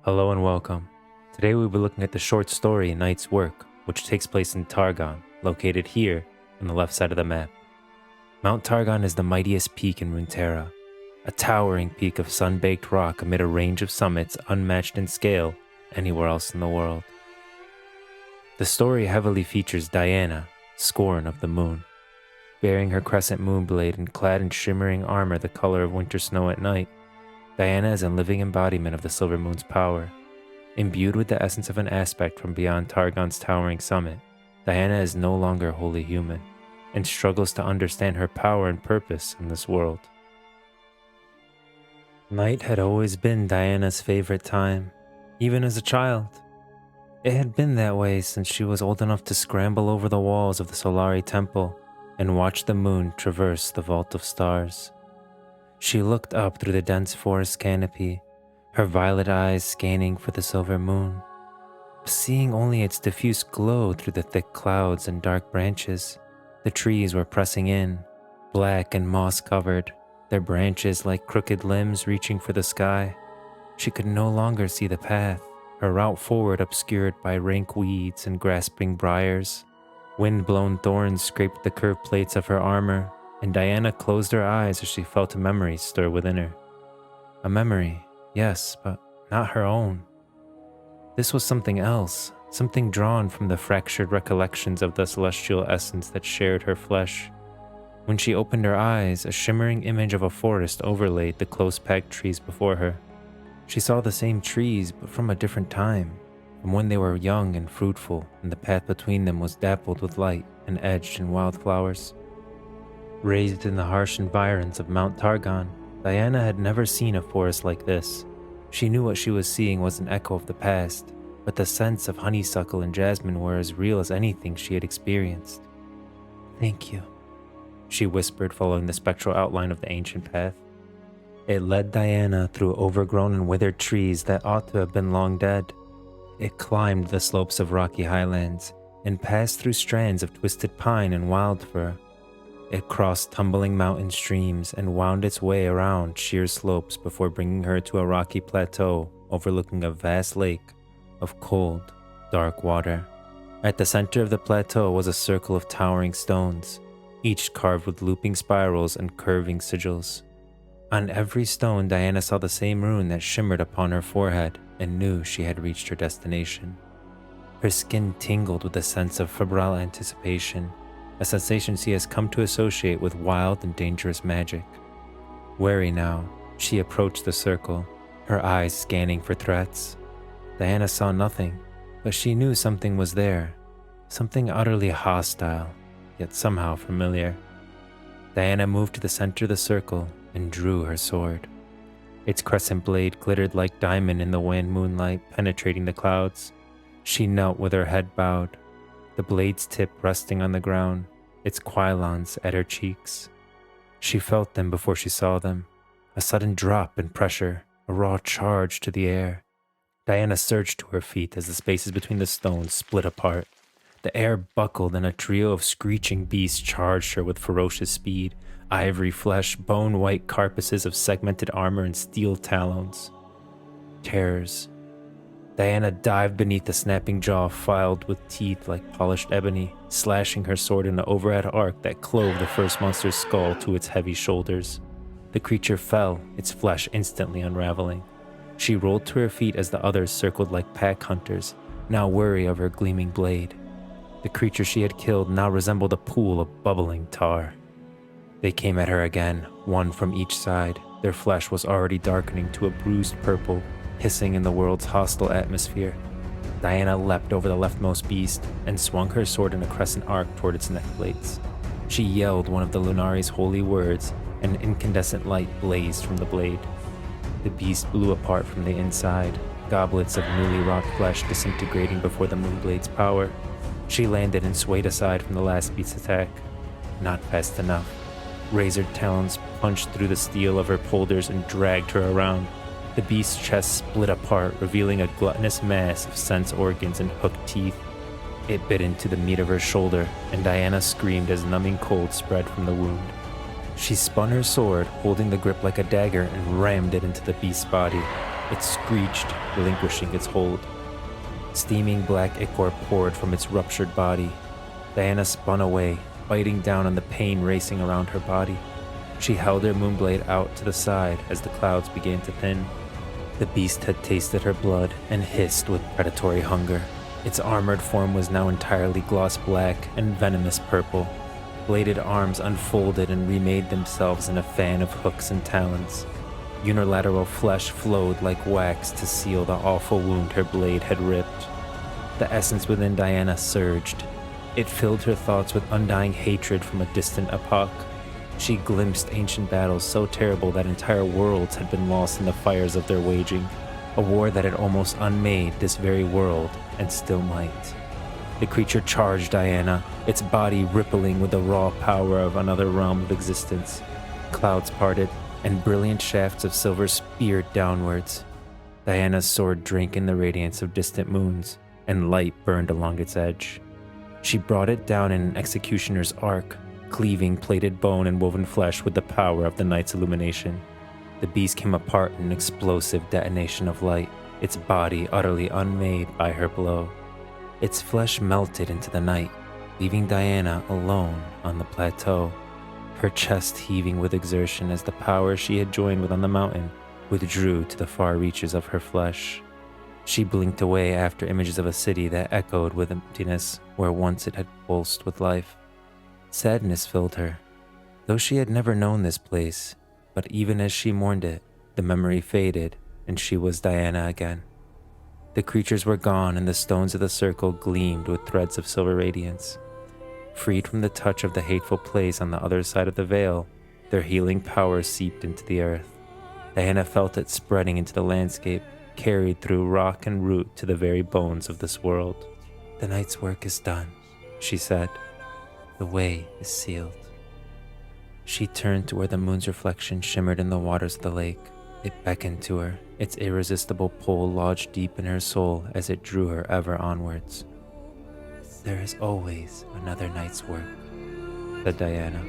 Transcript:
Hello and welcome. Today we'll be looking at the short story Night's Work, which takes place in Targon, located here on the left side of the map. Mount Targon is the mightiest peak in Runeterra, a towering peak of sun-baked rock amid a range of summits unmatched in scale anywhere else in the world. The story heavily features Diana, Scorn of the Moon. Bearing her crescent moon blade and clad in shimmering armor the color of winter snow at night, Diana is a living embodiment of the Silver Moon's power. Imbued with the essence of an aspect from beyond Targon's towering summit, Diana is no longer wholly human, and struggles to understand her power and purpose in this world. Night had always been Diana's favorite time, even as a child. It had been that way since she was old enough to scramble over the walls of the Solari Temple and watch the moon traverse the vault of stars. She looked up through the dense forest canopy, her violet eyes scanning for the silver moon, seeing only its diffuse glow through the thick clouds and dark branches. The trees were pressing in, black and moss-covered, their branches like crooked limbs reaching for the sky. She could no longer see the path, her route forward obscured by rank weeds and grasping briars. Wind-blown thorns scraped the curved plates of her armor, and Diana closed her eyes as she felt a memory stir within her. A memory, yes, but not her own. This was something else, something drawn from the fractured recollections of the celestial essence that shared her flesh. When she opened her eyes, a shimmering image of a forest overlaid the close-packed trees before her. She saw the same trees, but from a different time, from when they were young and fruitful, and the path between them was dappled with light and edged in wildflowers. Raised in the harsh environs of Mount Targon, Diana had never seen a forest like this. She knew what she was seeing was an echo of the past, but the scents of honeysuckle and jasmine were as real as anything she had experienced. "Thank you," she whispered, following the spectral outline of the ancient path. It led Diana through overgrown and withered trees that ought to have been long dead. It climbed the slopes of rocky highlands and passed through strands of twisted pine and wild fir. It crossed tumbling mountain streams and wound its way around sheer slopes before bringing her to a rocky plateau overlooking a vast lake of cold, dark water. At the center of the plateau was a circle of towering stones, each carved with looping spirals and curving sigils. On every stone, Diana saw the same rune that shimmered upon her forehead and knew she had reached her destination. Her skin tingled with a sense of febrile anticipation, a sensation she has come to associate with wild and dangerous magic. Wary now, she approached the circle, her eyes scanning for threats. Diana saw nothing, but she knew something was there, something utterly hostile, yet somehow familiar. Diana moved to the center of the circle and drew her sword. Its crescent blade glittered like diamond in the wan moonlight penetrating the clouds. She knelt with her head bowed, the blade's tip resting on the ground, its quilons at her cheeks. She felt them before she saw them, a sudden drop in pressure, a raw charge to the air. Diana surged to her feet as the spaces between the stones split apart. The air buckled and a trio of screeching beasts charged her with ferocious speed, ivory flesh, bone-white carapaces of segmented armor, and steel talons. Terrors. Diana dived beneath the snapping jaw filed with teeth like polished ebony, slashing her sword in an overhead arc that clove the first monster's skull to its heavy shoulders. The creature fell, its flesh instantly unraveling. She rolled to her feet as the others circled like pack hunters, now wary of her gleaming blade. The creature she had killed now resembled a pool of bubbling tar. They came at her again, one from each side. Their flesh was already darkening to a bruised purple, hissing in the world's hostile atmosphere. Diana leapt over the leftmost beast and swung her sword in a crescent arc toward its neck plates. She yelled one of the Lunari's holy words, and incandescent light blazed from the blade. The beast blew apart from the inside, goblets of newly wrought flesh disintegrating before the Moonblade's power. She landed and swayed aside from the last beast's attack. Not fast enough. Razored talons punched through the steel of her polders and dragged her around. The beast's chest split apart, revealing a gluttonous mass of sense organs and hooked teeth. It bit into the meat of her shoulder, and Diana screamed as numbing cold spread from the wound. She spun her sword, holding the grip like a dagger, and rammed it into the beast's body. It screeched, relinquishing its hold. Steaming black ichor poured from its ruptured body. Diana spun away, biting down on the pain racing around her body. She held her moonblade out to the side as the clouds began to thin. The beast had tasted her blood and hissed with predatory hunger. Its armored form was now entirely gloss black and venomous purple. Bladed arms unfolded and remade themselves in a fan of hooks and talons. Unilateral flesh flowed like wax to seal the awful wound her blade had ripped. The essence within Diana surged. It filled her thoughts with undying hatred from a distant epoch. She glimpsed ancient battles so terrible that entire worlds had been lost in the fires of their waging, a war that had almost unmade this very world and still might. The creature charged Diana, its body rippling with the raw power of another realm of existence. Clouds parted, and brilliant shafts of silver speared downwards. Diana's sword drank in the radiance of distant moons, and light burned along its edge. She brought it down in an executioner's arc, cleaving plated bone and woven flesh with the power of the night's illumination. The beast came apart in an explosive detonation of light, its body utterly unmade by her blow. Its flesh melted into the night, leaving Diana alone on the plateau, her chest heaving with exertion as the power she had joined with on the mountain withdrew to the far reaches of her flesh. She blinked away after images of a city that echoed with emptiness where once it had pulsed with life. Sadness filled her, though she had never known this place, but even as she mourned it, the memory faded and she was Diana again. The creatures were gone and the stones of the circle gleamed with threads of silver radiance. Freed from the touch of the hateful place on the other side of the veil, their healing power seeped into the earth. Diana felt it spreading into the landscape, carried through rock and root to the very bones of this world. "The night's work is done," she said. "The way is sealed." She turned to where the moon's reflection shimmered in the waters of the lake. It beckoned to her, its irresistible pull lodged deep in her soul as it drew her ever onwards. "There is always another night's work," said Diana.